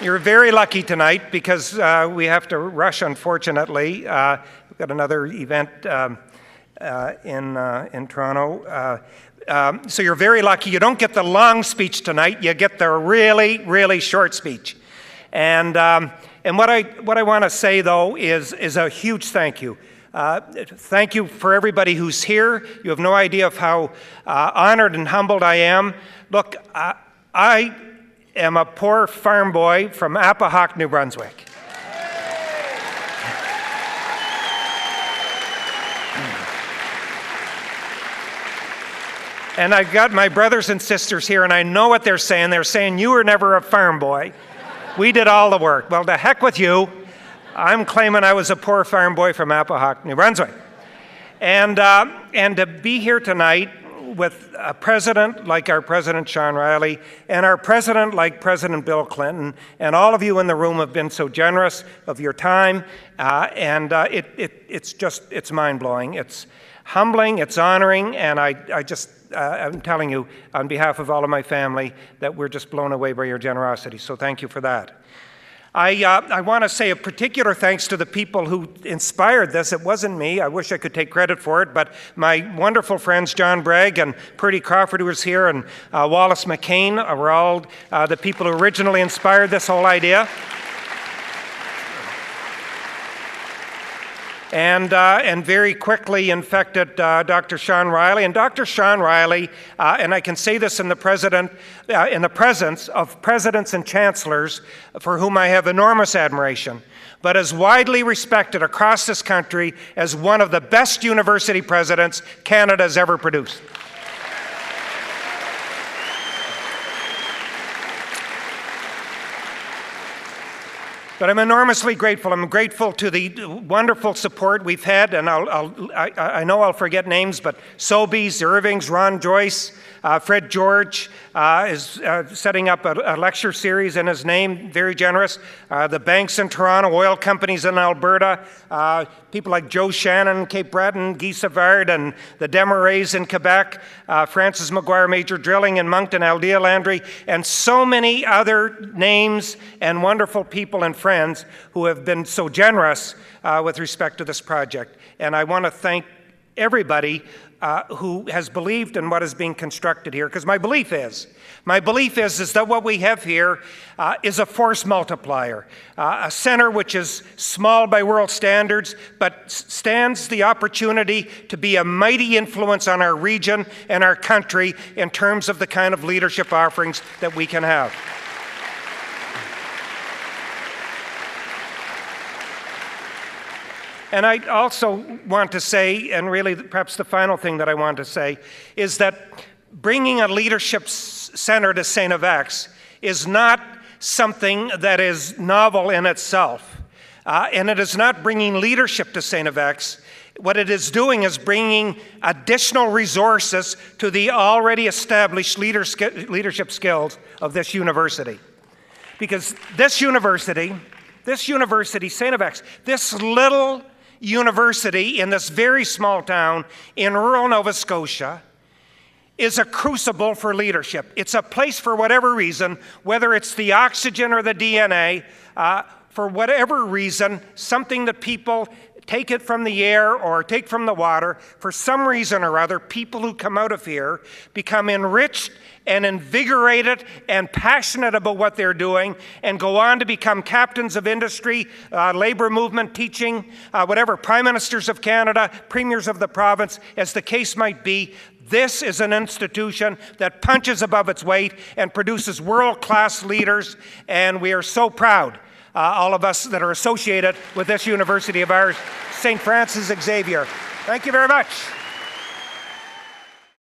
You're very lucky tonight because we have to rush, unfortunately. We've got another event in Toronto. So you're very lucky. You don't get the long speech tonight. You get the really, really short speech. And what I want to say, though, is a huge thank you. Thank you for everybody who's here. You have no idea of how honored and humbled I am. Look, I am a poor farm boy from Appahock, New Brunswick. And I've got my brothers and sisters here, and I know what they're saying. They're saying, you were never a farm boy. We did all the work. Well, to heck with you. I'm claiming I was a poor farm boy from Appahock, New Brunswick. And to be here tonight with a president like our President Sean Riley and our president like President Bill Clinton, and all of you in the room have been so generous of your time, it's mind-blowing. It's humbling, it's honoring, and I'm telling you on behalf of all of my family that we're just blown away by your generosity, so thank you for that. I want to say a particular thanks to the people who inspired this. It wasn't me. I wish I could take credit for it, but my wonderful friends John Bragg and Purdy Crawford, who was here, and Wallace McCain were all the people who originally inspired this whole idea. And very quickly infected Dr. Sean Riley. And Dr. Sean Riley, and I can say this in the presence of presidents and chancellors for whom I have enormous admiration, but is widely respected across this country as one of the best university presidents Canada has ever produced. But I'm enormously grateful. I'm grateful to the wonderful support we've had, and I know I'll forget names, but Sobeys, Irvings, Ron Joyce, Fred George is setting up a lecture series in his name, very generous. The banks in Toronto, oil companies in Alberta, people like Joe Shannon, Cape Breton, Guy Savard, and the Desmarais in Quebec, Francis Maguire Major Drilling in Moncton, Aldea Landry, and so many other names and wonderful people and friends who have been so generous with respect to this project. And I want to thank everybody who has believed in what is being constructed here, because my belief is that what we have here is a force multiplier, a center which is small by world standards, but stands the opportunity to be a mighty influence on our region and our country in terms of the kind of leadership offerings that we can have. And I also want to say, and really perhaps the final thing that I want to say, is that bringing a leadership center to St. FX is not something that is novel in itself. And it is not bringing leadership to St. FX. What it is doing is bringing additional resources to the already established leadership skills of this university. Because this university, St. FX, this little university in this very small town in rural Nova Scotia is a crucible for leadership. It's a place for whatever reason, whether it's the oxygen or the DNA, for whatever reason, something that people take it from the air or take from the water, for some reason or other, people who come out of here become enriched and invigorated and passionate about what they're doing and go on to become captains of industry, labor movement, teaching, whatever, prime ministers of Canada, premiers of the province, as the case might be. This is an institution that punches above its weight and produces world-class leaders, and we are so proud, all of us that are associated with this university of ours, St. Francis Xavier. Thank you very much.